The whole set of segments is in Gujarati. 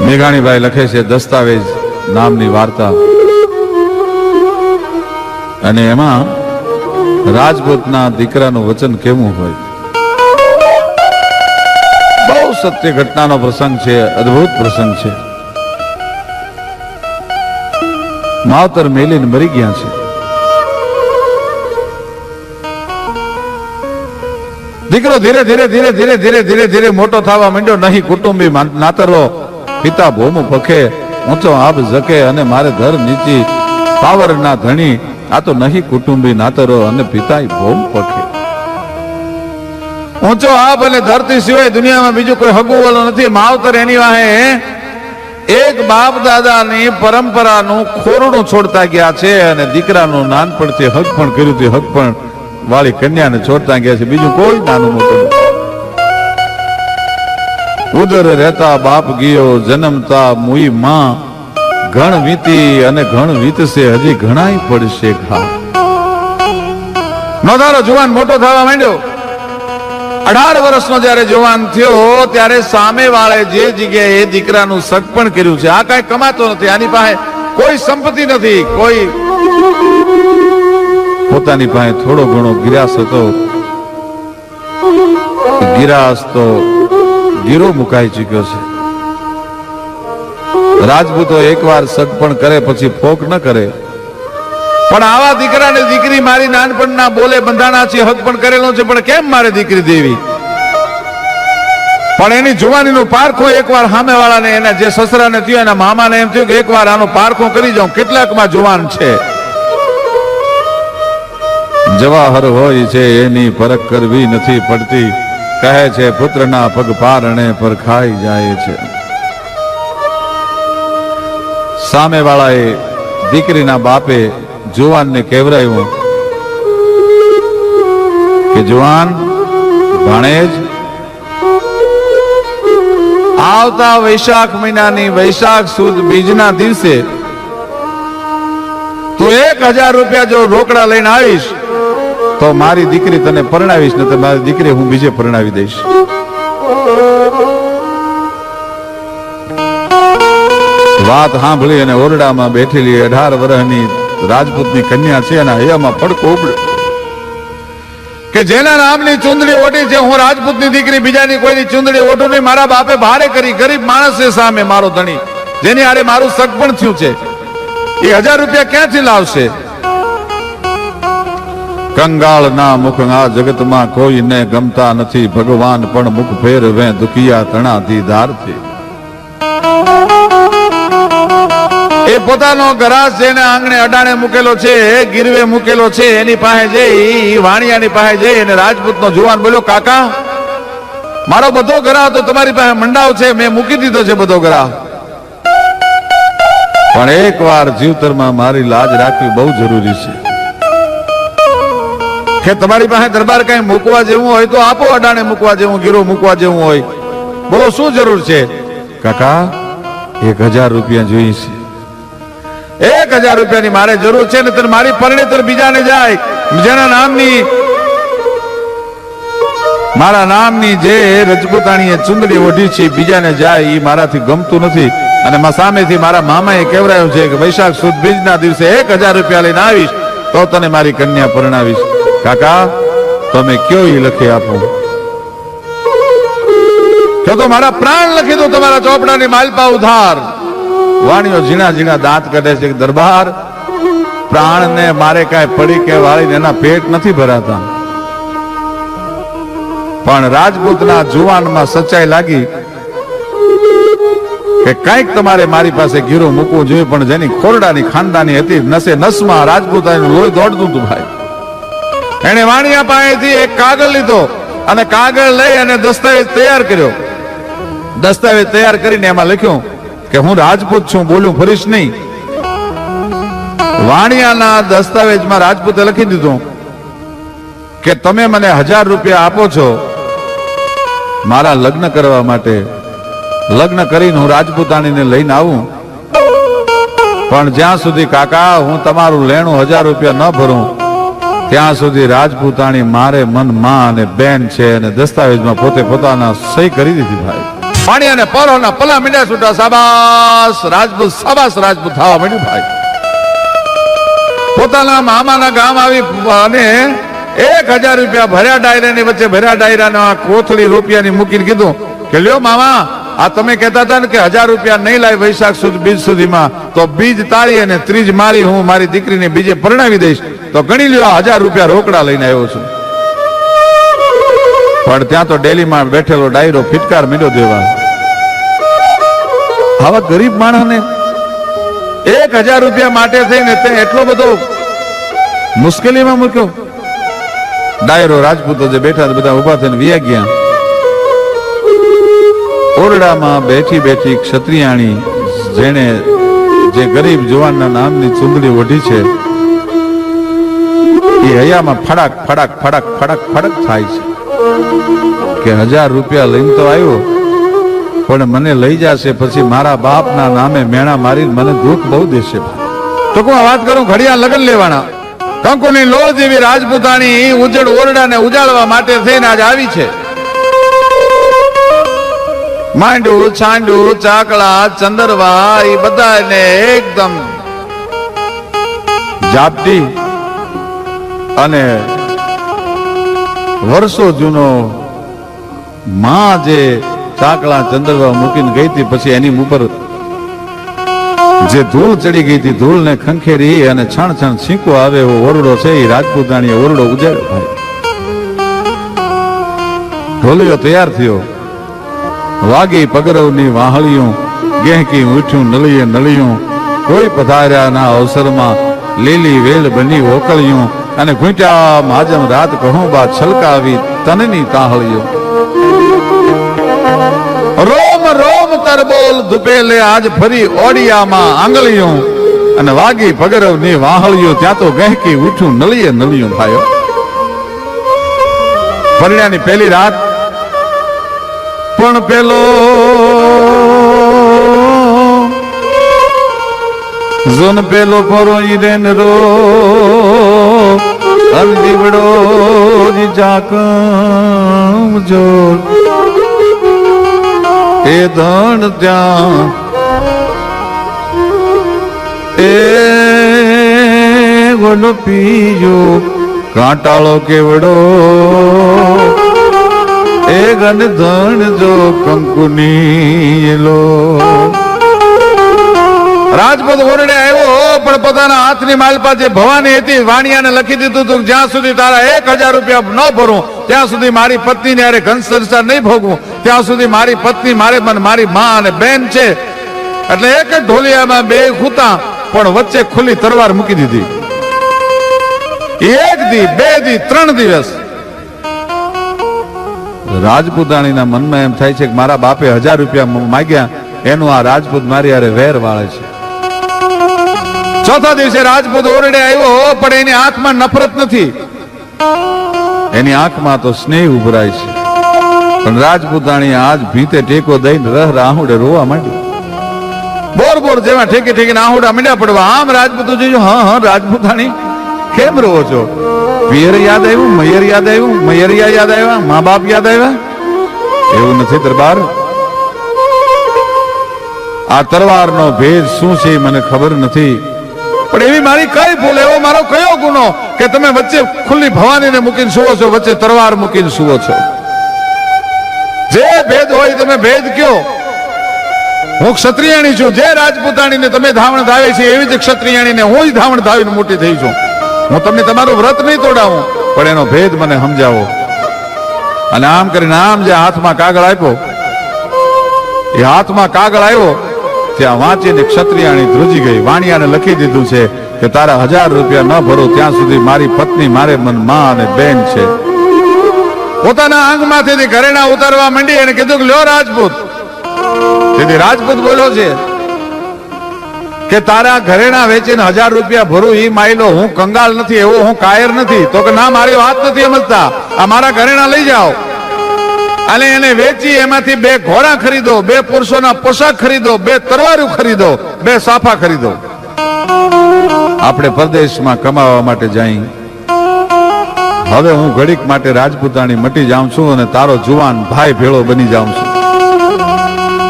મેઘાણીભાઈ લખે છે દસ્તાવેજ નામની વાર્તા, અને એમાં રાજપૂતના દીકરાનું વચન કેવું હોય. બહુ સત્ય ઘટનાનો પ્રસંગ છે, અદ્ભુત પ્રસંગ છે. માવતર મેલીને મરી ગયા છે. દીકરો ધીરે ધીરે ધીરે ધીરે ધીરે ધીરે ધીરે મોટો થવા માંડ્યો. નહીં કુટુંબી નાતરો પિતા ભોમ પખે, ઊંચો આબ જકે, અને મારે ધર નીચી પાવર ના ધણી. આ તો નહીં કુટુંબી નાતરો અને પિતા ભોમ પખે. ઊંચો આબ અને ધરતી સિવાય દુનિયામાં બીજું કોઈ હગું વાળો નથી. માવતર એની વાહે એક બાપ દાદાની પરંપરાનું ખોરડું છોડતા ગયા છે, અને દીકરાનું નાનપણથી હક પણ કર્યું હતું, હક પણ વાળી કન્યાને છોડતા ગયા છે. બીજું કોઈ નાનું મોટું. ઉદર રહેતા બાપ ગયો, જન્મતા મુઈ માં. ઘણ વીતી અને ઘણ વીતશે, હજી ઘણાય પડશે ઘા. નોધારો જુવાન મોટો થવા માંડ્યો. 18 વર્ષનો જયારે જુવાન થયો ત્યારે સામે વાળે જે જગ્યાએ દીકરાનું સગપણ કર્યું છે, આ કઈ કમાતો નથી, આની પાસે કોઈ સંપત્તિ નથી, કોઈ પોતાની પાસે થોડો ઘણો ગિરાસ હતો. ગિરાસ તો ગીરો મુકાઈ ચુક્યો છે. રાજપૂતો એકવાર સગપણ કરે પછી ફોક ન કરે, પણ આવા દીકરાને દીકરી મારી નાનપણના બોલે બંધાણા છે, હક પણ કરેલો છે, પણ કેમ મારે દીકરી દેવી? પણ એની જુવાનીનું પારખું એકવાર સામે વાળાને, એના જે સસરાને થયું, એના મામાને એમ થયું કે એકવાર આનો પારખું કરી જાઉં, કેટલાકમાં જુવાન છે. જવાહર હોય છે એની પરખ કરવી નથી પડતી, કહે છે પુત્રના પગ પારણે પર ખાઈ જાય છે. સામે વાળાએ દીકરીના બાપે જુવાનને કહેવરાયું કે જુવાન ભાણેજ, આવતા વૈશાખ મહિનાની વૈશાખ સુદ બીજના દિવસે તું 1000 રૂપિયા જો રોકડા લઈને આવીશ તો મારી દીકરી તને પરણાવીશ, ને તો મારી દીકરી હું બીજે પરણાવી દઈશ. વાત સાંભળી અને ઓરડામાં બેઠેલી 18 વર્ષની રાજપૂતની કન્યા છે, એના હૈયામાં ફડકો ઉપડ્યો કે જેના નામની ચુંદડી ઓઢી છે, હું રાજપૂતની દીકરી બીજાની કોઈની ચુંદડી ઓઢું નહીં. મારા બાપે ભારે કરી, ગરીબ માણસ છે સામે મારો ધણી, જેની હારે મારું સગપણ થયું છે, એ 1000 રૂપિયા ક્યાંથી લાવશે? કંગાળ ના મુખ આ જગતમાં કોઈને ગમતા નથી, ભગવાન પણ મુખ ફેરવે દુખિયા તણાથી ધારથી. એ પોતાનો ગરાસ જેને આંગણે અડાણે મૂકેલો છે, ગીરવે મૂકેલો છે, એની પાસે જઈ, વાણિયાની પાસે જઈ અને રાજપૂતનો જુવાન બોલ્યો, કાકા મારો બધો ગરાહ તો તમારી પાસે મંડાવ છે, મેં મૂકી દીધો છે બધો ગરાહ, પણ એકવાર જીવતરમાં મારી લાજ રાખવી બહુ જરૂરી છે. કે તમારી પાસે દરબાર કઈ મૂકવા જેવું હોય તો આપો, અડાણે મૂકવા જેવું, ગીરો મૂકવા જેવું હોય, બોલો શું જરૂર છે? કાકા 1000 રૂપિયા જોઈએ છે. 1000 રૂપિયાની મારે જરૂર છે ને, મારી પરણેતર બીજાને જાય, જેના નામની મારા નામની જે રજપૂતાણીએ ચુંદડી ઓઢી છે બીજાને જાય, એ મારાથી ગમતું નથી. અને સામેથી મારા મામાએ કહેવરાયું છે કે વૈશાખ સુદ બીજના દિવસે 1000 રૂપિયા લઈને આવીશ તો તને મારી કન્યા પરણાવીશ. કાકા તમે કયો એ લખી આપો, તો મારા પ્રાણ લખી દો તમારા ચોપડાની માલપા ઉધાર. વાણીઓ ઝીણા ઝીણા દાંત કાઢે છે કે દરબાર, પ્રાણને મારે કાંઈ પડી કે વાળીને એના પેટ નથી ભરાતા, પણ રાજપૂતના જુવાનમાં સચ્ચાઈ લાગી કે કંઈક તમારે મારી પાસે ગીરો મૂકવું જોઈએ, પણ જેની ખોરડાની ખાનદાની હતી, નસે નસમાં રાજપૂતાનું લોહી દોડતું હતું ભાઈ. એને વાણિયા પાસેથી એક કાગળ લીધો અને કાગળ લઈ અને દસ્તાવેજ તૈયાર કર્યો. દસ્તાવેજ તૈયાર કરીને એમાં લખ્યું કે હું રાજપૂત છું, બોલું ફરીશ નહીં. વાણિયાના દસ્તાવેજમાં રાજપૂતે લખી દીધું કે તમે મને 1000 રૂપિયા આપો છો મારા લગ્ન કરવા માટે, લગ્ન કરીને હું રાજપૂતાણીને લઈને આવું, પણ જ્યાં સુધી કાકા હું તમારું લેણું 1000 રૂપિયા ન ભરું ત્યાં સુધી રાજપૂતાણી મારે મન માં અને બેન છે, અને દસ્તાવેજમાં પોતે પોતાના સહી કરી દીધી ભાઈ. પાણીયાને પરોના પલા મીંડા છૂટા. સાબાસ રાજપૂત, સાબાસ રાજપૂત થવા માંડ્યું ભાઈ. પોતાના મામાના ગામ આવી અને 1000 રૂપિયા ભર્યા ડાયરાની વચ્ચે ભર્યા ડાયરાના કોથળી રૂપિયાની મૂકીને કીધું કે લ્યો મામા, આ તમે કહેતા હતા ને કે 1000 રૂપિયા નહીં લાય વૈશાખ સુધી બીજ સુધીમાં, તો બીજ તારી અને ત્રીજ મારી હું મારી દીકરીને બીજે પરણાવી દઈશ. તો ગણી લ્યો 1000 રૂપિયા રોકડા લઈને આવ્યો છું. પણ ત્યાં તો ડેલીમાં બેઠેલો ડાયરો ફિટકાર મીંડો દેવા. આવા ગરીબ માણસને 1000 રૂપિયા માટે થઈને તે એટલો બધો મુશ્કેલીમાં મૂક્યો. ડાયરો રાજપૂતો જે બેઠા બધા ઉભા થઈને વિયા ગયા. ઓરડામાં બેઠી બેઠી ક્ષત્રિયાણી જેને જે ગરીબ જુવાનના નામની ચૂંદડી ઓઢી છે એ હૈયામાં ફડાક ફડાક ફડાક ફડાક ફડક થાય છે કે 1000 રૂપિયા લઈને તો આવ્યો, પણ મને લઈ જશે પછી મારા બાપના નામે મેણા મારી મને દુઃખ બહુ દેશે. તો હું વાત કરું, ઘડિયા લગ્ન લેવાના કંકુની લોળ જેવી રાજપૂતાણી ઉજળ ઓરડાને ઉજાડવા માટે થઈને આજ આવી છે. માંડું છાંડું ચાકળા ચંદરવા એ બધાને એકદમ જાપતી અને વર્ષો જૂનો માં જે ચાકળા ચંદરવા મૂકીને ગઈ હતી, પછી એની ઉપર જે ધૂળ ચડી ગઈ હતી, ધૂળ ને ખંખેરી અને છણ છણ છીંકો આવે એવો ઓરડો છે. એ રાજપૂતાણીએ ઓરડો ઉજાડ્યો ભાઈ. ઢોલિયો તૈયાર થયો, વાગી પગરવની વાહળિયું, ગહેકી ઉઠ્યું નળીએ નળિયું, કોઈ પધાર્યાના અવસરમાં લીલી વેલ બની ઓકળિયું, અને ઘૂંટ્યા માજમ રાત કહું બા છલકાવી તનની તાહળિયું. રોમ રોમ તરબોલ ધુપેલે આજ ફરી ઓડિયામાં આંગળિયું, અને વાગી પગરવની વાહળિયું, ત્યાં તો ગહેકી ઉઠ્યું નળીએ નળિયું ભાઈઓ. પરણ્યાની પહેલી રાત પણ પેલો જોન પેલો પરો ઈરેન રો દીવડો જાકમ જો એ ધણ ત્યાં એ ગોલો પીજો કાંટાળો કેવડો એ ગન ધણ જો કંકુની લો. રાજપૂત ઓરડે આવ્યો, પણ પોતાના હાથની માલપા જે ભવાની હતી વાણિયાને લખી દીધું હતું, જ્યાં સુધી તારા 1000 રૂપિયા ન ભરું ત્યાં સુધી મારી પત્નીને અરે ઘન સંસાર નહીં ભોગવું, ત્યાં સુધી મારી પત્ની મારે મારી માં અને બેન છે. એટલે એક જ ઢોલિયામાં 2 ખૂતા, પણ વચ્ચે ખુલ્લી તરવાર મૂકી દીધી. 1 દી 2 દી 3 દિવસ રાજપૂતાણીના મનમાં એમ થાય છે કે મારા બાપે 1000 રૂપિયા માગ્યા, એનું આ રાજપૂત મારી હારે વેર વાળે છે. ચોથા દિવસે રાજપૂત ઓરડે આવ્યો, પણ એની આંખમાં નફરત નથી, એની આંખમાં તો સ્નેહ ઉભરાય છે. પણ રાજપૂતાણી આજ ભીતે ટેકો દઈને રાહુડે રોવા માંડી. બોર બોર જેવા ઠેકે ઠેકે આહુડા મીંડા પડવા. આમ રાજપૂતો જોજો, હા રાજપૂતાણી કેમ રોવો છો? પિયર યાદ આવ્યું, મૈયર યાદ આવ્યું, મૈયરિયા યાદ આવ્યા, મા બાપ યાદ આવ્યા? એવું નથી દરબાર. આ તરવારનો ભેદ શું છે મને ખબર નથી, પણ એવી મારી કઈ ભૂલ, એવો મારો કયો ગુનો કે તમે વચ્ચે ખુલ્લી ભવાનીને મૂકીને સુવો છો, વચ્ચે તરવાર મૂકીને સુવો છો? જે ભેદ હોય તમે ભેદ કયો. હું ક્ષત્રિયાણી છું, જે રાજપૂતાણીને તમે ધાવણ ધાવે છે એવી જ ક્ષત્રિયાણીને હું જ ધાવણ ધાવીને મોટી થઈ છું. હું તમને તમારું વ્રત નહીં તોડાવું, પણ એનો ભેદ મને સમજાવો. અને આમ કરીને આમ જે હાથમાં કાગળ આપ્યો, એ હાથમાં કાગળ આવ્યો ત્યાં વાંચીને ક્ષત્રિયાણી ધ્રુજી ગઈ. વાણિયાને લખી દીધું છે કે તારા 1000 રૂપિયા ન ભરો ત્યાં સુધી મારી પત્ની મારે મન માં અને બેન છે. પોતાના આંગમાંથી ઘરેણા ઉતારવા માંડી અને કીધું કે લ્યો રાજપૂત. તેથી રાજપૂત બોલ્યો છે કે તારા ઘરેણા વેચીને 1000 રૂપિયા ભરું એ માયલો હું કંગાળ નથી, એવો હું કાયર નથી. તો કે ના, મારી વાત નથી સમજતા, આ મારા ઘરેણા લઈ જાઓ અને એને વેચી એમાંથી 2 ઘોડા ખરીદો, 2 પુરુષોના પોશાક ખરીદો, 2 તરવારો ખરીદો, 2 સાફા ખરીદો. આપણે પરદેશમાં કમાવા માટે જઈ. હવે હું ઘડીક માટે રાજપૂતાણી મટી જાઉં છું અને તારો જુવાન ભાઈ ભેળો બની જાઉં છું.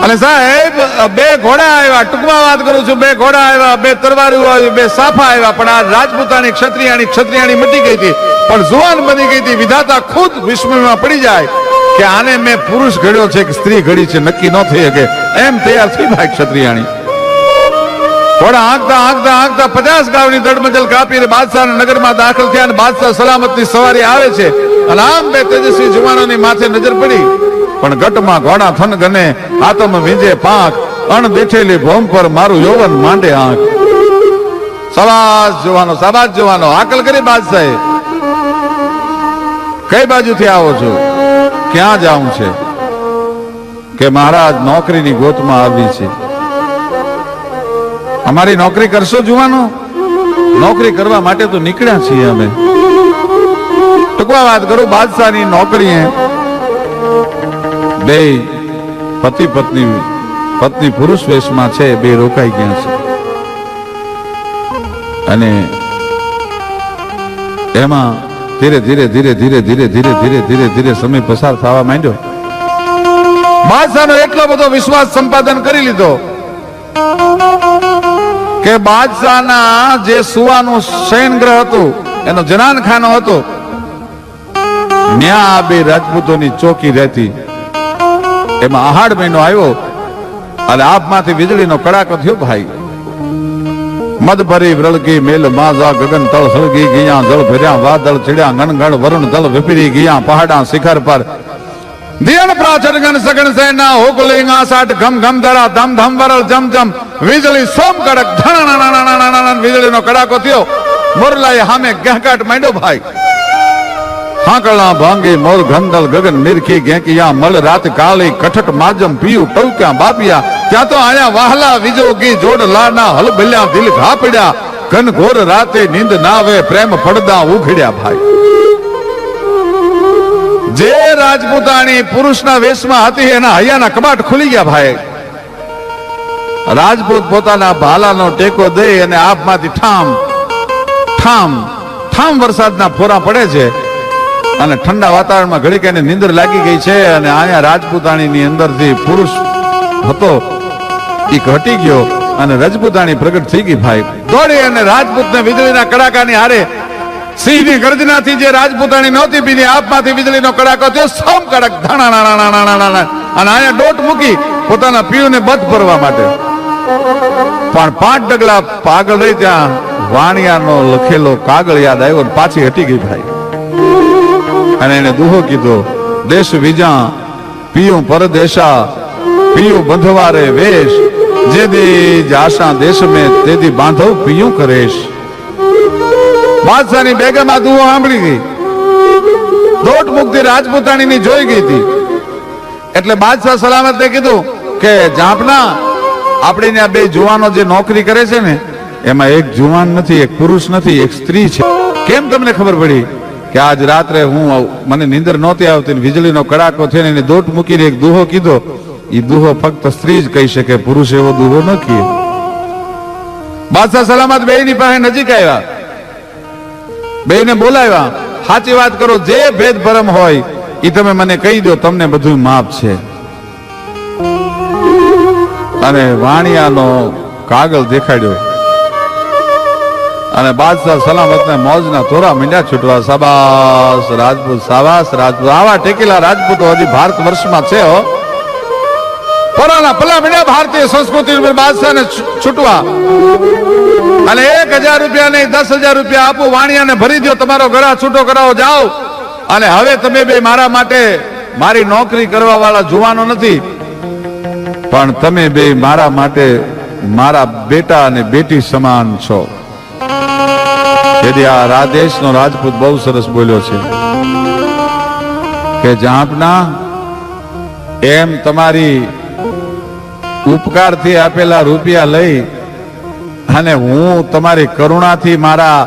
અને સાહેબ બે ઘોડા આવ્યા, ટૂંકમાં વાત કરું છું, બે ઘોડા આવ્યા, બે તરવારીઓ આવી, બે સાફા આવ્યા, પણ આ રાજપૂતાની ક્ષત્રિયાણી મટી ગઈ હતી, પણ જુવાન બની ગઈ હતી. વિધાતા ખુદ વિસ્મયમાં પડી જાય કે આને મેં પુરુષ ઘડ્યો છે કે સ્ત્રી ઘડી છે, નક્કી ન થઈ શકે એમ તૈયાર થઈ ભાઈ ક્ષત્રિયાણી. ઘોડા આંકતા આંકતા આંકતા 50 ગાવની દડમજલ કાપીને બાદશાહના નગરમાં દાખલ થયા અને બાદશાહ સલામતની સવારી આવે છે અને આમ બે તેજસ્વી જવાનોની માથે નજર પડી, પણ ગટમાં ઘોડા થન ગને, આતમ વીંજે પાંખ, અણ બેઠેલી ભોમ પર મારું યૌવન માંડે આંખ. શાબાશ જવાનો આકલ કરી બાદશાહે. કઈ બાજુથી આવો છો, ક્યાં જાઉં છે? કે મહારાજ નોકરીની ગોતમાં આવી છે. અમારી નોકરી કરશો જુવાનો? નોકરી કરવા માટે તો નીકળ્યા છીએ અમે. ટૂંકમાં વાત કરું, બાદશાહની નોકરીએ બે પતિ પત્ની પુરુષ વેશમાં છે, બે રોકાઈ ગયા છે અને એમાં ધીરે ધીરે સમય પસાર થવા માંડ્યો. બાદશાહનો એટલો બધો વિશ્વાસ સંપાદન કરી લીધો કે બાદશાહના જે સુવાનું શયનગ્રહ હતું, એનો જનાનખાનો હતો, ત્યાં બે રાજપૂતોની ચોકી રહેતી. એમાં આહાડ મહિનો આવ્યો અને આપમાંથી વીજળીનો કડાકો થયો ભાઈ. મદ ભરી વ્રળગી મેલ માજા, ગગન તળ સળગી ગયા, જળ ભર્યા વાદળ ચડ્યા, ગણગણ વરુણ દલ વિપરી ગયા, પહાડા શિખર પર દિયણ પ્રાચર ગણ સગણ સેના, હોકલિંગ આસાટ ઘમ ઘમ ધરા, ધમ ધમ વરળ જમ જમ, વીજળી સોમ કડક ધણ, વીજળીનો કડાકો થયો. મોરલાએ સામે ગહેકાટ માંડ્યો ભાઈ. હાંકળા ભાંગી મોર ગંદલ ગગન મિરખી ગેંકિયા, મલ રાત કાળી કઠટ માજમ પીયું ટૌક્યા બાપિયા, ત્યાં તો આયા વાહલા વિજોગી જોડ લાના, હલબલ્યા દિલ ઘા પડ્યા, ઘન ઘોર રાતે નીંદ નાવે, પ્રેમ પડદા ઉઘડ્યા ભાઈ. જે રાજપૂતાણી પુરુષના વેશમાં હતી એના હૈયાના કબાટ ખુલી ગયા ભાઈ. રાજપૂત પોતાના ભાલાનો ટેકો દઈ અને આપમાંથી ઠામ ઠામ ઠામ વરસાદના ફોરા પડે છે અને ઠંડા વાતાવરણમાં ઘડીક એને નીંદર લાગી ગઈ છે અને અહીંયા રાજપૂતાણીની અંદરથી પુરુષ હતો એ ઘટી ગયો અને રાજપૂતાણી પ્રગટ થઈ ગઈ ભાઈ. દોડી અને રાજપૂતને વીજળીના કડાકાની હારે સિંહની ગર્જનાથી જે રાજપૂતાણી નહોતી પીધી, આપમાંથી વીજળીનો કડાકો થયો, સમ કડક ધણા, અને અહીંયા ડોટ મૂકી પોતાના પીયુને બધ ભરવા માટે. પણ 5 ડગલા પાગળ રહી ત્યાં વાણિયાનો લખેલો કાગળ યાદ આવ્યો, પાછી હટી ગઈ ભાઈ. અને એને દુહો કીધો, દેશ વિજા પીયું પરદેશા, પીયું બંધવારે વેશ, જે દી આશા દેશ મેં તેદી બાંધવ પીયું કરેશ. બાદશાહની બેગમ આ દુહો સાંભળી ગઈ, દોટ મુક્તિ રાજપૂતાણીની જોઈ ગઈ હતી. એટલે બાદશાહ સલામતે કીધું કે જાપના, આપણે આ બે જુવાનો જે નોકરી કરે છે ને, એમાં એક જુવાન નથી, એક પુરુષ નથી, એક સ્ત્રી છે. કેમ તમને ખબર પડી? કે આજ રાત્રે મને નીંદર નહોતી આવતી, વીજળીનો કડાકો થઈને એને દોટ મૂકીને એક દુહો કીધો. એ દુહો ફક્ત સ્ત્રી જ કહી શકે, પુરુષ એવો દુહો ન કહે. બાદશાહ સલામત બેયની પાસે નજીક આવ્યા, બેયને બોલાવ્યા, સાચી વાત કરો, જે ભેદ ભરમ હોય એ તમે મને કહી દો, તમને બધું માફ છે. અને વાણિયાનો કાગળ દેખાડ્યો અને બાદશાહ સલામતને મોજના તોરા મીંડ્યા છૂટવા. શાબાશ રાજપૂત, શાબાશ રાજપૂત. આવા ટેકેલા રાજપૂતો હજી ભારત વર્ષમાં છે હો. પરાના પલ્લા મીંડ્યા ભારતીય સંસ્કૃતિ બાદશાહને છૂટવા. અને 1000 રૂપિયા નહીં, 10,000 રૂપિયા આપું, વાણિયાને ભરી દો, તમારો ગળા છૂટો કરાવો, જાઓ. અને હવે તમે બે મારા માટે, મારી નોકરી કરવા વાળા જુવાનો નથી, પણ તમે બે મારા માટે મારા બેટા અને બેટી સમાન છો. તેથી આ રાદેશનો રાજપૂત બહુ સરસ બોલ્યો છે કે જાપના, એમ તમારી ઉપકારથી આપેલા રૂપિયા લઈ અને હું તમારી કરુણાથી મારા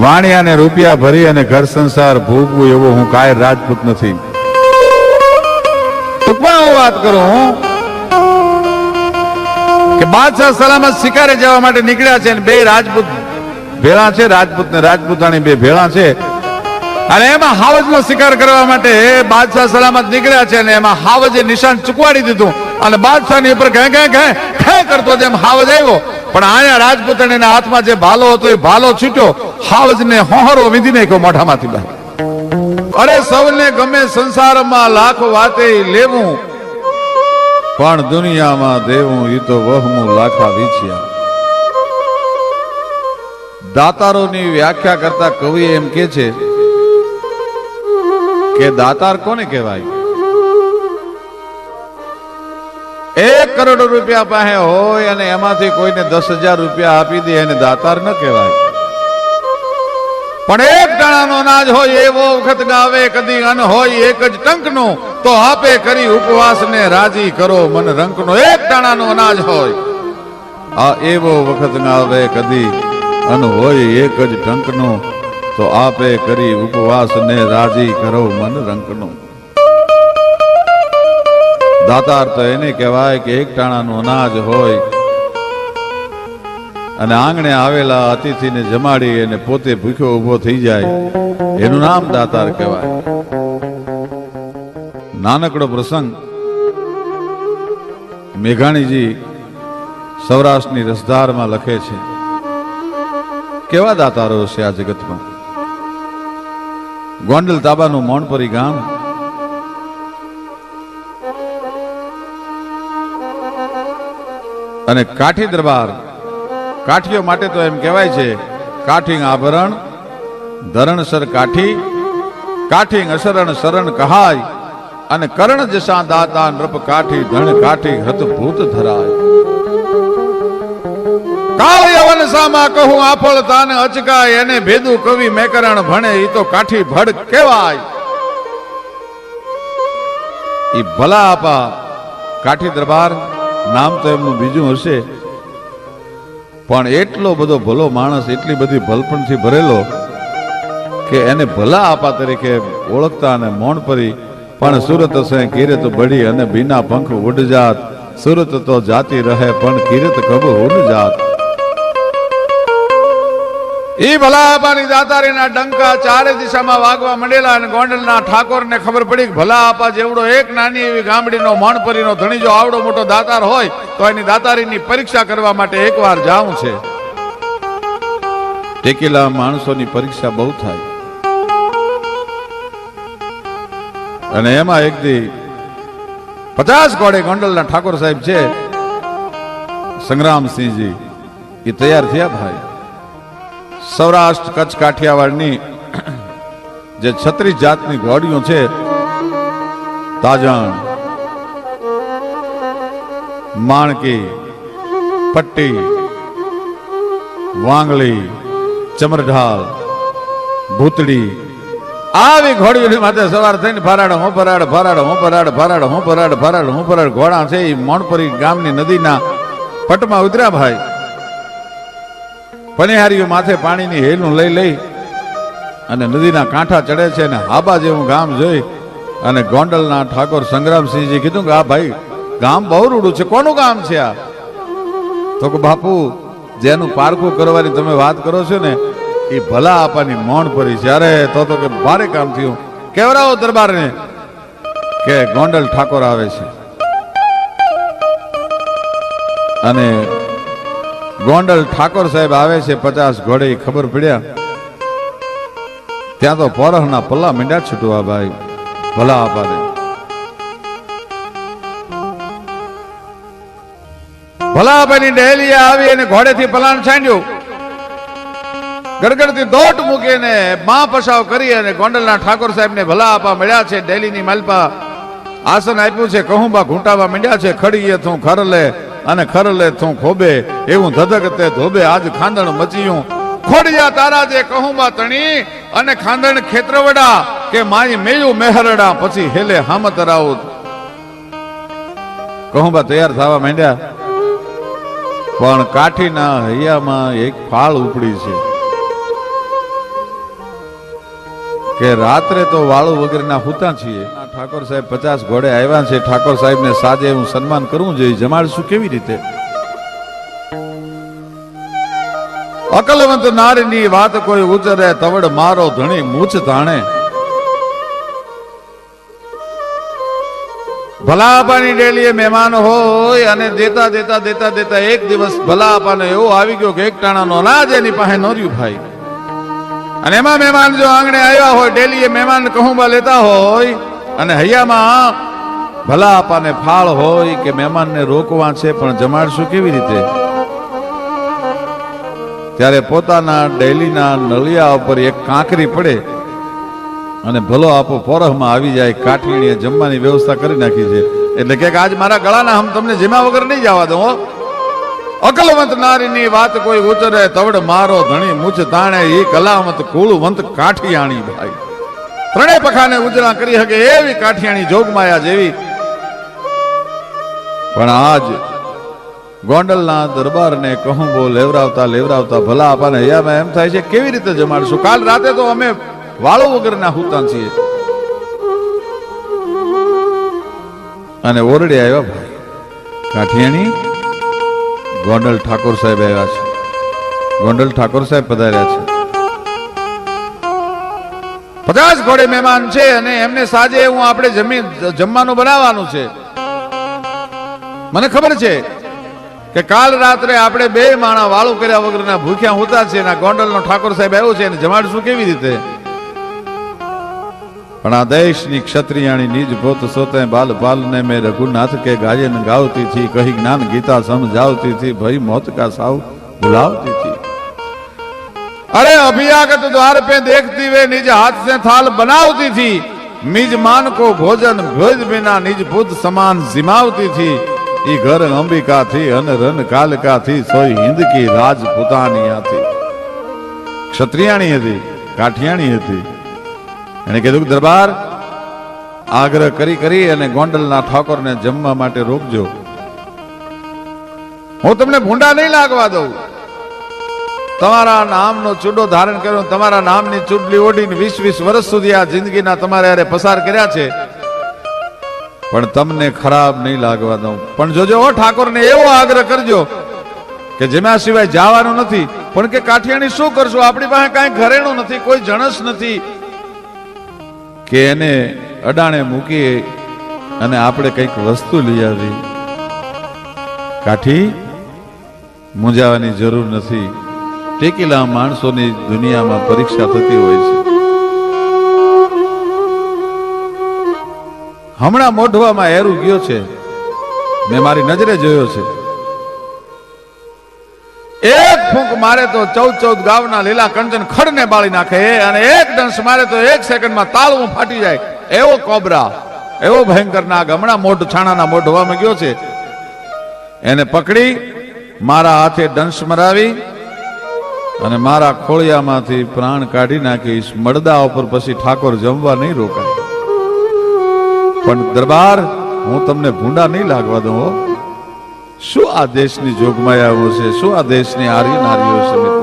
વાણિયાને રૂપિયા ભરી અને ઘર સંસાર ભોગવું એવો હું કાંઈ રાજપૂત નથી. ટૂંકમાં હું વાત કરું કે બાદશાહ સલામત શિકારે જવા માટે નીકળ્યા છે અને બે રાજપૂત ભેળા છે, રાજપૂત ને રાજપૂતાણી બે ભેળા છે. અને એમાં હાવજનો શિકાર કરવા માટે બાદશાહ સલામત નીકળ્યા છે, અને એમાં હાવજે નિશાન ચૂકવાડી દીધું અને બાદશાહની ઉપર ઘે ઘે ઘે ઘે કરતો જેમ હાવજ આવ્યો, પણ આયા રાજપૂતાણીના હાથમાં જે ભાલો હતો એ ભાલો છૂટ્યો, હાવજને હોહરો વીંધી નાખ્યો મોઢામાંથી બહાર. અરે સૌને ગમે સંસારમાં લાખ વાતે લેવું, પણ દુનિયામાં દેવું ઈ તો વહમું લાખા વીછ્યા. દાતારોની વ્યાખ્યા કરતા કવિ એમ કે છે કે દાતાર કોને કહેવાય? 1 કરોડ રૂપિયા પાસે હોય અને એમાંથી કોઈને 10,000 રૂપિયા આપી દે એને દાતાર ન કહેવાય. પણ 1 ટાણાનો અનાજ હોય એવો વખત ગાવે કદી અન હોય એક જ ટંકનું, તો આપે કરી ઉપવાસને રાજી કરો મન રંકનો. 1 ટાણાનો અનાજ હોય આ એવો વખત ગાવે કદી અન હોય એક જ ટંકનું, તો આપે કરી ઉપવાસને રાજી કરો મન રંકનું. દાતાર તો એને કહેવાય કે 1 ટાણાનું અનાજ હોય અને આંગણે આવેલા અતિથિને જમાડી અને પોતે ભૂખ્યો ઉભો થઈ જાય, એનું નામ દાતાર કહેવાય. નાનકડો પ્રસંગ મેઘાણીજી સૌરાષ્ટ્રની રસધારમાં લખે છે. કેવા દાતારો છે આ જગતમાં. ગોંડલ તાબાનું મોણપરી ગામ, અને કાઠી દરબાર. કાઠીઓ માટે તો એમ કહેવાય છે કાઠી આભરણ ધરણસર કાઠી, કાઠી અસરણ શરણ કહાય, અને કરણ જસા દાતા નૃપ કાઠી ધણ કાઠી હત ભૂત ધરાય. કાળ યવન સામા કહું આફળ તાન અચકાય, એને ભેદું કવિ મેકરણ ભણે ઈ તો કાઠી ભડ કહેવાય. ઈ ભલા આપા કાઠી દરબાર નામ તો એમનું બીજું હશે, પણ એટલો બધો ભલો માણસ, એટલી બધી ભલપણથી ભરેલો કે એને ભલા આપા તરીકે ઓળખતા. અને મોણપરી પણ સુરત હશે કિરત બળી અને બીના પંખ ઉડ જાત, સુરત તો જાતી રહે પણ કિરત કબ ઉડ જાત. ઈ ભલા આપાની દાતારીના ડંકા ચારે દિશામાં વાગવા માંડેલા, અને ગોંડલના ઠાકોરને ખબર પડી કે ભલા આપા જેવડો એક નાની એવી ગામડીનો મોણપરીનો ધણી જો આવડો મોટો દાતાર હોય તો એની દાતારીની પરીક્ષા કરવા માટે એકવાર જાવું છે. ટેકેલા માણસોની પરીક્ષા બહુ થાય, અને એમાં એક દી 50 ઘોડે ગોંડલના ઠાકોર સાહેબ છે સંગ્રામસિંહજી, એ તૈયાર થયા ભાઈ. સૌરાષ્ટ્ર કચ્છ કાઠિયાવાડની જે 36 જાતની ઘોડીઓ છે, તાજણ, માણકી, પટ્ટી, વાંગળી, ચમરઢાલ, ભૂતડી, આવી ઘોડીઓની માથે સવાર થઈને ફરાડ હું ફરાડ ફરાડ હું ફરાડ ફરાડ હું ફરાડ ફરાડ હું ફરાડ ઘોડા છે એ મોણપરી ગામની નદીના પટમાં ઉતર્યા ભાઈ. પનિહારીઓ માથે પાણીની હેલું લઈ અને નદીના કાંઠા ચડે છે, અને હાબા જેવું ગામ જોઈ અને ગોંડલના ઠાકોર સંગ્રામસિંહજી કીધું કે આ ભાઈ ગામ બહુ રૂડું છે, કોનું ગામ છે આ? તો કે બાપુ જેનું પારખું કરવાની તમે વાત કરો છો ને એ ભલા આપાની મોણપરી છે. અરે તો કે ભારે કામ થયું, કેવરાવો દરબારને કે ગોંડલ ઠાકોર આવે છે. અને ગોંડલ ઠાકોર સાહેબ આવે છે 50 ઘોડે, ખબર પડ્યા ત્યાં તો પોરહના પલ્લા મીંડા છૂટવા ભાઈ ભલા આપાને. ભલા આપાની ડહેલી આવી અને ઘોડેથી પલાણ છાંડ્યું, ગડગડથી દોટ મૂકીને માં પસાવ કરી અને ગોંડલના ઠાકોર સાહેબને ભલા આપા મળ્યા છે. ડેલીની માલપા આસન આપ્યું છે, કહુંબા ઘૂંટાવા માંડ્યા છે. ખડીએ તું ખરલે અને ખરલે તું ખોબે, એવું ધધકતે ધોબે આજ ખાંદણ મચીયું. ખોડિયા તારા જે કહુંબા તણી અને ખાંદણ ખેતરવડા, કે માઈ મેયું મેહરડા પછી હેલે હામત રાઉત. કહુંબા તૈયાર થવા માંડ્યા, પણ કાઠીના હૈયામાં એક ફાળ ઉપડી છે કે રાત્રે તો વાળું વગરના હુતા છીએ. ઠાકોર સાહેબ 50 ઘોડે આવ્યા છે, ઠાકોર સાહેબને સાજે હું સન્માન કરવું જોઈએ, જમાડશું કેવી રીતે? અકલવંત નારીની વાત કોઈ ઉચરે, તવડ મારો ધણી મૂછ તાણે. ભલા આપાની ડેલીએ મહેમાન હોય અને દેતા દેતા દેતા દેતા એક દિવસ ભલા આપાને એવો આવી ગયો કે એક ટાણાનો અનાજ એની પાસે ન રહ્યું ભાઈ. અને એમાં મહેમાન જો આંગણે આવ્યા હોય, ડેલીએ મહેમાન કહુંબા લેતા હોય અને હૈયામાં ભલા આપાને ફાળ હોય કે મહેમાનને રોકવા છે પણ જમાડશું કેવી રીતે, ત્યારે પોતાના ડેલીના નળિયા ઉપર એક કાંકરી પડે અને ભલો આપો પોરહમાં આવી જાય. કાઠીણીએ જમવાની વ્યવસ્થા કરી નાખી છે એટલે કે આજ મારા ગળાના હમ તમને જેમાં વગર નહીં જવા દો. અકલવંત નારીની વાત કોઈ ઉતરે તવડ મારો ધણી મુછ તાણે ઈ કલાવંત કુળવંત કાઠિયાણી ભાઈ. ત્રણેય પખાને ઉજળા કરી શકે એવી કાઠિયાણી જોગમાયા જેવી. પણ આજ ગોંડલના દરબારને કહું બો લેવરાવતા લેવરાવતા ભલા આપાને હૈયામાં એમ થાય છે કેવી રીતે જમાડશું. કાલ રાતે તો અમે વાળો વગરના હુતા છીએ. અને ઓરડે આવ્યા ભાઈ કાઠિયાણી. ગોંડલ ઠાકોર સાહેબ આવ્યા છે. ગોંડલ ઠાકોર સાહેબ પધાર્યા છે. 50 ઘોડે મહેમાન છે અને એમને સાજે હું આપણે જમવાનું બનાવવાનું છે. મને ખબર છે કે કાલ રાત્રે આપણે બે માણા વાળું કર્યા વગરના ભૂખ્યા હોતા છે. ગોંડલનો ઠાકોર સાહેબ આવ્યો છે અને જમાડશું કેવી રીતે. પણ આ દેશની ક્ષત્રિયાણી નિજ પોત સોતે બાલ પાલને મેં રઘુનાથ કે ગાયન ગાવતી थी कही ज्ञान गीता समझावती थी भई मौत का साव बुलावती थी. अरे अभियागत द्वार पे देखती वे निज हाथ से थाल बनावती थी. मिजमान को भोजन भोज बिना निज पुत समान जिमावती थी. ई घर अंबिका थी अन रन कालका थी सोई हिंद की राजपुतानिया थी. ક્ષત્રિયાણી હતી, કાઠિયાણી હતી. એને કીધું દરબાર આગ્રહ કરી કરી અને ગોંડલના ઠાકોરને જમવા માટે રોકજો. હું તમને ભૂંડા નહીં લાગવા દઉં. તમારા નામનો ચૂડો ધારણ કર્યો, તમારા નામની ચૂડલી ઓઢીને 20-20 વર્ષ સુધી આ જિંદગીના તમારે હારે પસાર કર્યા છે, પણ તમને ખરાબ નહીં લાગવા દઉં. પણ જોજો ઠાકોરને એવો આગ્રહ કરજો કે જેમાં સિવાય જવાનું નથી. પણ કે કાઠિયાણી શું કરશું, આપણી પાસે કાંઈ ઘરેણું નથી, કોઈ જણસ નથી કે એને અડાણે મૂકીએ અને આપણે કંઈક વસ્તુ લઈ આવી. કાઠી મૂંઝાવાની જરૂર નથી. ટેકીલા માણસોની દુનિયામાં પરીક્ષા થતી હોય છે. હમણાં મોઢવામાં એરું ગયો છે, મેં મારી નજરે જોયો છે. એક ફૂંક મારે તો 14 ગાવના લીલા કંચન ખડને બાળી નાખે અને એક ડંસ મારે તો 1 સેકન્ડમાં તાળવું ફાટી જાય. એવો કોબરા, એવો ભયંકર નાગ હમણાં મોઢ છાણાના મોઢવામાં ગયો છે. એને પકડી મારા હાથે ડંસ મરાવી અને મારા ખોળિયામાંથી પ્રાણ કાઢી નાખીશ. મળદા ઉપર પછી ઠાકોર જમવા નહીં રોકાય. પણ દરબાર હું તમને ભૂંડા નહીં લાગવા દઉં. શું આ દેશની જોગમાયાઓ છે, શું આ દેશની આર્ય નારીઓ છે મિત્રો.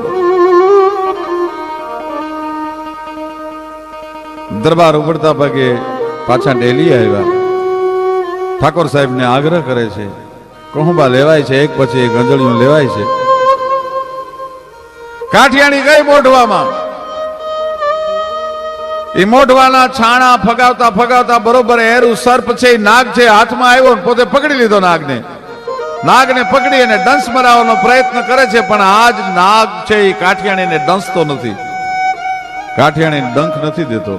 દરબાર ઉમડતા પગે પાછા ડેલી આવ્યા. ઠાકોર સાહેબ ને આગ્રહ કરે છે, કહુંબા લેવાય છે, એક પછી એક ગંજળીઓ લેવાય છે. કાઠિયાણી ગઈ મોઢવામાં. એ મોઢવાના છાણા ફગાવતા ફગાવતા બરોબર એરું સર્પ છે, નાગ છે, હાથમાં આવ્યો પોતે પકડી લીધો નાગને. નાગને પકડી અને ડંસ મરાવવાનો પ્રયત્ન કરે છે, પણ આજ નાગ છે એ કાઠિયાણીને ડંસતો નથી, કાઠિયાણીને ડંખ નથી દેતો.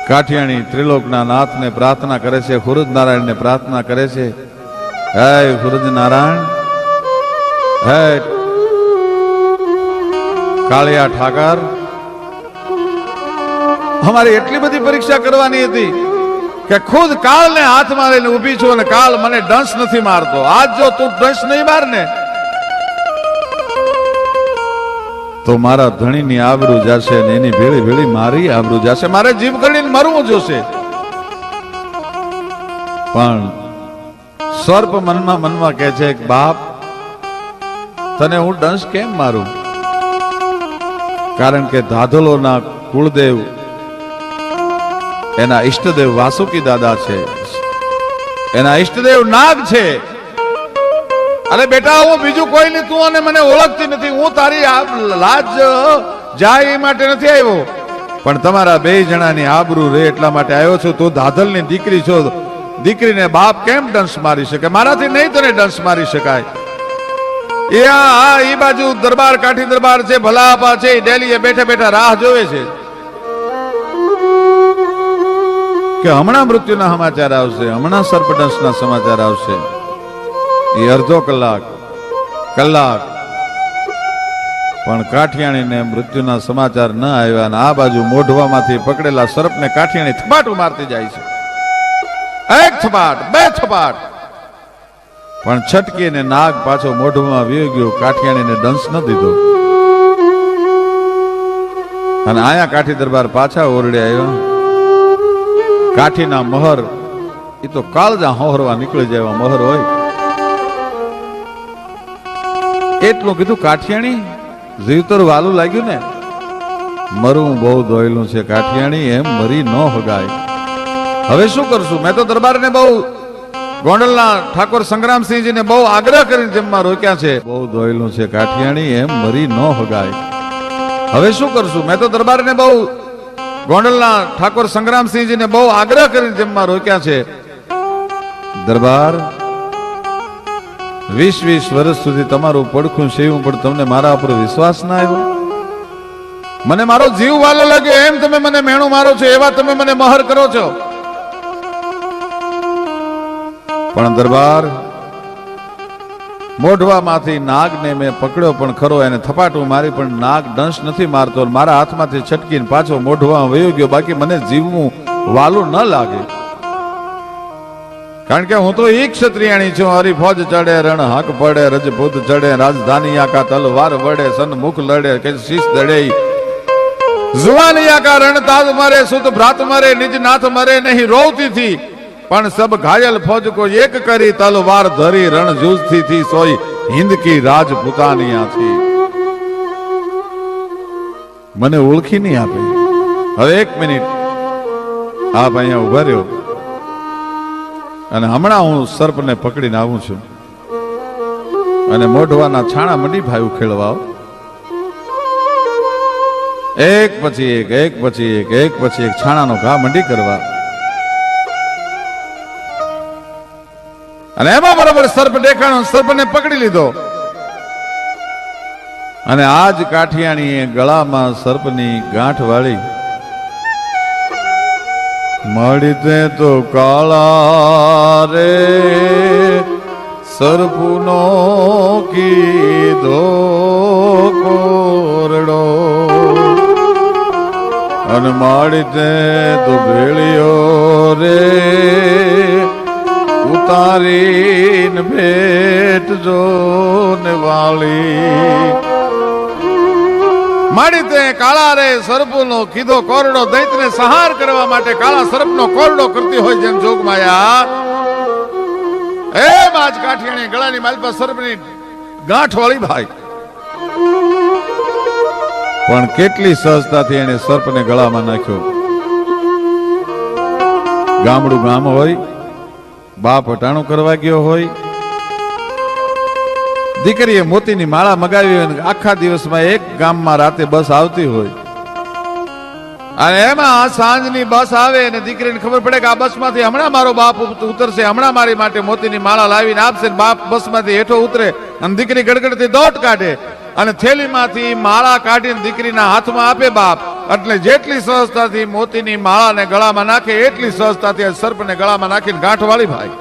કાઠિયાણી ત્રિલોકના નાથને પ્રાર્થના કરે છે, ખુરદ નારાયણને પ્રાર્થના કરે છે, હે ખુરદ નારાયણ, હે કાળિયા ઠાકર, અમારી એટલી બધી પરીક્ષા કરવાની હતી કે ખુદ કાળને હાથમાં લઈને ઊભી છું અને કાળ મને ડંસ નથી મારતો. આજ જો તું ડંસ નહીં માર ને તો મારા ધણીની આબરૂ જશે ને એની ભેળી ભેળી મારી આબરૂ જશે. મારે જીભ કરીને મરવું જોશે. પણ સર્પ મનમાં મનમાં કહે છે, બાપ તને હું ડંસ કેમ મારું? કારણ કે ધાધલોના કુળદેવ એના ઈષ્ટદેવ વાસુકી દાદા છે, એના ઈષ્ટદેવ નાગ છે. અરે બેટા હું બીજું કોઈ નહીં, તું અને મને ઓળખતી નથી, હું તારી લાજ જાય એ માટે નથી આવ્યો. પણ તમારા બે જણાની આબરૂ રે એટલા માટે આવ્યો છું. તું ધાધલની દીકરી છો, દીકરીને બાપ કેમ ડંસ મારી શકે? મારાથી નહીં તને ડંસ મારી શકાય. એ બાજુ દરબાર, કાઠી દરબાર છે, ભલા આપા છે, ડેલીએ બેઠા બેઠા રાહ જોવે છે કે હમણાં મૃત્યુના સમાચાર આવશે, હમણાં સર્પદંશના સમાચાર આવશે. એ અડધો કલાક પણ કાઠિયાણીને મૃત્યુના સમાચાર ન આવ્યા. આ બાજુ મોઢવામાંથી પકડેલા સર્પને કાઠિયાણી થપાટું મારતી જાય છે. એક થપાટ, બે થપાટ, પણ છટકીને નાગ પાછો મોઢવામાં વી ગયો. કાઠિયાણીને દંશ ન દીધો. અને આયા કાઠી દરબાર પાછા ઓરડે આવ્યા. કાઠીના મહર એ તો કાળજા હોહરવા નીકળી જાય મહર હોય. એટલું કીધું, કાઠિયાણી જીવતર વાલું લાગ્યું ને? મરવું બહુ દોયલું છે કાઠિયાણી, એમ મરી ન હગાય. હવે શું કરશું? મેં તો દરબારને બહુ, ગોંડલના ઠાકોર સંગ્રામસિંહજીને બહુ આગ્રહ કરીને જમવા રોક્યા છે. બહુ દોયલું છે કાઠિયાણી, એમ મરી ન હગાય. હવે શું કરશું? મેં તો દરબારને બહુ, ગોંડલના ઠાકોર સંગ્રામસિંહજીને બહુ આગ્રહ કરીને જમવા રોક્યા છે. દરબાર, 20 વર્ષ સુધી તમારું પડખું સેવું, પણ તમને મારા ઉપર વિશ્વાસ ના આવ્યો? મને મારો જીવ વાલો લાગ્યો એમ તમે મને મેણું મારો છો, એવા તમે મને મહર કરો છો. પણ દરબાર, મોઢવામાંથી નાગને મેં પકડ્યો પણ ખરો, એને થપાટું મારી, પણ નાગ દંશ નથી મારતો. મારા હાથમાંથી છટકીને પાછો મોઢવામાં વયો ગયો. બાકી મને જીવવું વાલું ન લાગે. કારણ કે હું તો એક ક્ષત્રિયાણી છું. હરી ફોજ ચડે, રણ હક પડે, રજપૂત ચડે, રાજધાની આકા તલવાર વડે, સન્મુખ લડે કે શીશ દડે, જુવાની આકા રણ તાજ મરે, સુત ભ્રાત મરે, નિજ નાથ મરે નહીં રોવતી થી, પણ સબ ઘાયલ ફોજ કો એક કરી, તલવાર ધરી રણ જૂજથી થી, સોઈ હિન્દ કી રાજપૂતાનિયા થી. મને ઓળખી નહીં આપે. હવે 1 મિનિટ આપ અહીંયા ઉભા રહ્યો, અને હમણાં હું સર્પને પકડીને આવું છું. અને મોઢવાના છાણા મંડી ભાઈ ઉખેડવા, એક પછી એક છાણાનો ઘા મંડી કરવા. અને એમાં બરાબર સર્પ દેખાણો, સર્પને પકડી લીધો. અને આજ કાઠિયાણીએ ગળામાં સર્પની ગાંઠ વાળી. મળીતે તો કાળા રે સર્પનો કીધો કોરડો, અને મળીતે તો ભેળિયો રે ઉતારીને ભેટ જો ને વાળી. માડી તે કાળા રે સર્પનો કીધો કોરડો, દૈત્યને સંહાર કરવા માટે કાળા સર્પનો કોરડો કરતી હોય જેમ જોગમાયા, એમ આજ કાઠિયાણી ગળાની માલપા સર્પની ગાંઠ વાળી ભાઈ. પણ કેટલી સહજતાથી એને સર્પને ગળામાં નાખ્યો. ગામડું ગામ હોય, બાપ હટાણું કરવા ગયો હોય, દીકરીએ મોતીની માળા મગાવી હોય, આખા દિવસમાં એક ગામમાં રાતે બસ આવતી હોય, અને એમાં સાંજની બસ આવે અને દીકરીને ખબર પડે કે આ બસમાંથી હમણાં મારો બાપ ઉતરશે, હમણાં મારી માટે મોતીની માળા લાવીને આપશે. બાપ બસમાંથી હેઠો ઉતરે અને દીકરી ગડગડતી દોટ કાઢે અને થેલીમાંથી માળા કાઢીને દીકરીના હાથમાં આપે બાપ. એટલે જેટલી સહજતાથી મોતીની માળાને ગળામાં નાખે, એટલી સહજતાથી સર્પને ગળામાં નાખીને ગાંઠ વાળી ભાઈ.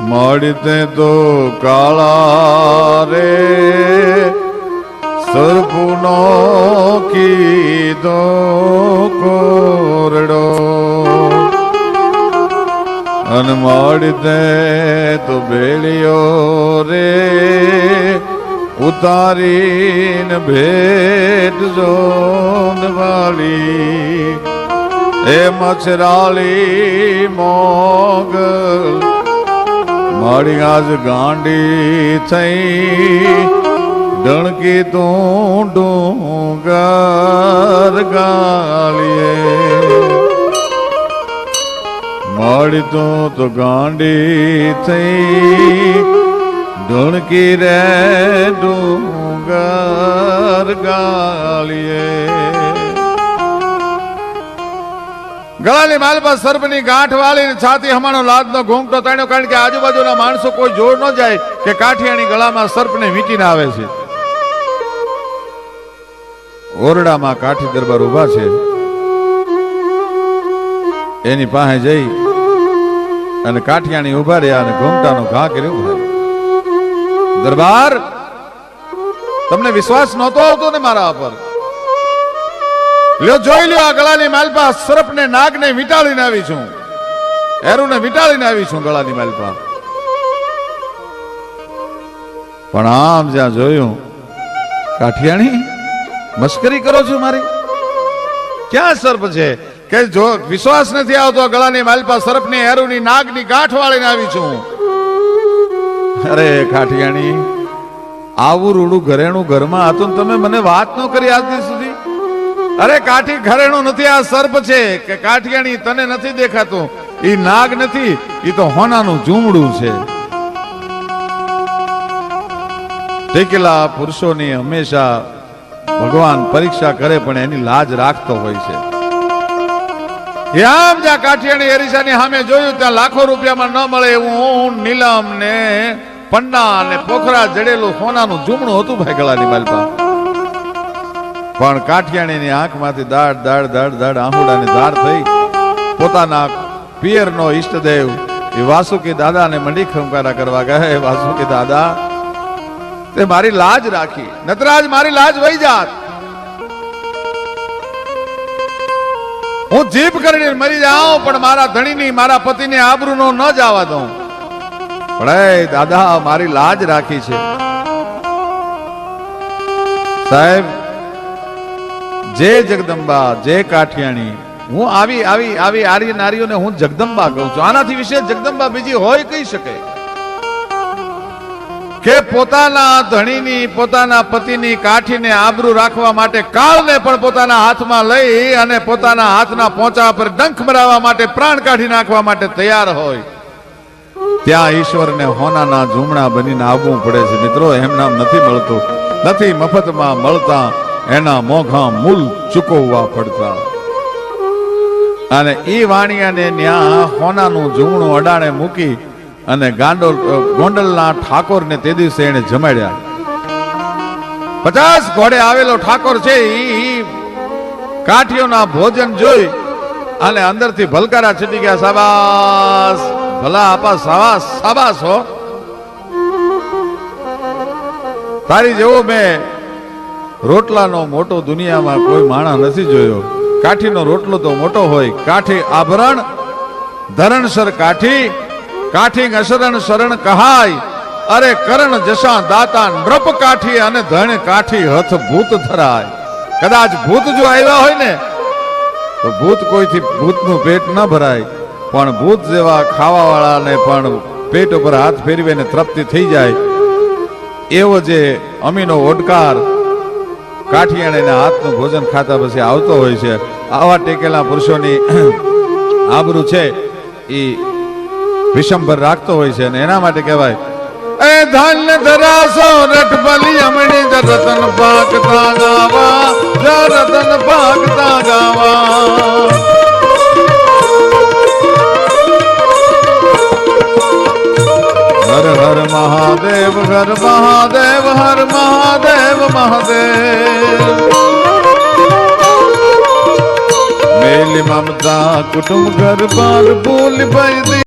મળીતે તો કાળા રે સર્પનો કીધો કોરડો, અને મળીતે તો ભેળિયો રે ઉતારીને ભેટ જો વાળી. એ મછરાળી મોગલ મારી આજ ગાંડી થઈ, ડણકી તું ડુંગર ગાળીએ. મારી તું તો ગાંડી થઈ, ઢણકી રે ડુંગર ગાળીએ. ગળાની માલપા સર્પની ગાંઠ વાળીને છાતી હમાનો લાદનો ઘૂંઘટો તાણ્યો, કારણ કે આજુબાજુના માણસો કોઈ જોર ન જાય કે કાઠિયાણી ગળામાં સર્પને વીંટીને આવે છે. ઓરડામાં કાઠી દરબાર ઉભા છે, એની પાસે જઈ અને કાઠિયાણી ઉભા રહ્યા અને ઘૂંઘટાનો ઘા કર્યો. ભાઈ દરબાર, તમને વિશ્વાસ નહોતો આવતો ને મારા પર? લ્યો જોઈ લ્યો, આ ગળાની માલપા સર્પને નાગને વીંટાળીને આવી છું, એરુને વીંટાળીને આવી છું ગળાની માલપા. પણ આમ જ્યાં જોયું, કાઠિયાણી મસ્કરી કરો છો મારી? ક્યાં સર્પ છે કે જો વિશ્વાસ નથી આવતો? ગળાની માલપા સર્પની એરુની નાગની ગાંઠ વાળીને આવી છું. અરે કાઠિયાણી, આવું રૂડું ઘરેણું ઘરમાં હતું તમે મને વાત ન કરી આજ સુધી? અરે કાઠી ઘરેણું નથી, આ સર્પ છે. કે કાઠિયાણી તને નથી દેખાતું? ઈ નાગ નથી, ઈ તો હોનાનું ઝૂમડું છે. ટેકેલા પુરુષોની હંમેશા ભગવાન પરીક્ષા કરે, પણ એની લાજ રાખતો હોય છે. આમ જ્યાં કાઠિયાણી એરિસાની સામે જોયું ત્યાં લાખો રૂપિયામાં ન મળે એવું નીલમ ને પન્ના ને પોખરા જડેલું સોનાનું ઝૂમણું હતું ભાઈ ગળાની માલપા. પણ કાઠિયાણીની આંખમાંથી દાડ દાડ દાડ દાડ આંહુડાની ધાર થઈ. પોતાના પિયરનો ઈષ્ટદેવ એ વાસુકી દાદાને મંડી ખંકારા કરવા કહે, વાસુકી દાદા, તે મારી લાજ રાખી, નતરાજ મારી લાજ વહી જાત. હું જીભ કરીને મરી જાઉં પણ મારા ધણીની મારા પતિની આબરૂનો ન જવા દઉં. પણ એ દાદા, મારી લાજ રાખી છે. સાહેબ, જે જગદંબા, જે કાઠિયાણી, હું આવી આવી આવી આર્ય નારીઓને હું જગદંબા કહું છું. આનાથી વિશે જગદંબા બીજી હોય કહી શકે કે પોતાના ધણીની, પોતાના પતિની કાઠીને આબરૂ રાખવા માટે કાળને પણ પોતાના હાથમાં લઈ અને પોતાના હાથના પોંચા પર ડંખ મરાવવા માટે, પ્રાણ કાઢી નાખવા માટે તૈયાર હોય. ત્યાં ઈશ્વરને હોનાના ઝૂમણા બનીને આવવું પડે છે. મિત્રો, એમ નામ નથી મળતું, નથી મફતમાં મળતા, એના મોઘા મૂલ ચૂકવવા પડતા. અને ઈ વાણિયાને ન્યા હોનાનું ઝૂમણું અડાણે મૂકી અને ગોંડલના ઠાકોરને તે દિવસે એને જમાડ્યા. 50 ઘોડે આવેલો ઠાકોર છે, ઈ કાઠીઓના ભોજન જોઈ અને અંદરથી ભલકારા છૂટી ગયા. સાબાસ, ભલા આપા, સાબાસ, સાબાસ હો. તારી જેવો મેં રોટલાનો મોટો દુનિયામાં કોઈ માણસ નથી જોયો. કાઠીનો રોટલો તો મોટો હોય. કાઠી આભરણ ધરણસર કાઠી, કાઠી અશરણ શરણ કહાય. અરે કરણ જશા દાતા નૃપ કાઠી, અને ધણ કાઠી હથ ભૂત ધરાય. કદાચ ભૂત જો આવ્યા હોય ને તો ભૂત કોઈથી ભૂતનું પેટ ન ભરાય, પણ ભૂત જેવા ખાવા વાળાને પણ પેટ ઉપર હાથ ફેરવીને તૃપ્તિ થઈ જાય. એવો જે અમીનો ઓડકાર કાઠિયાણીના હાથનું ભોજન ખાતા પછી આવતો હોય છે. આવા ટેકેલા પુરુષોની આબરૂ છે એ વિશંભર રાખતો હોય છે. અને એના માટે કહેવાય, એ ધન્ય ધરાસો રટબલી અમણી જ રતન પાકતા ગાવા, જ રતન પાકતા ગાવા. હર હર મહાદેવ, હર મહાદેવ, હર મહાદેવ, મહાદેવ. મેલી મમતા કુટુંબ ઘર બાર ભૂલ ભાઈ.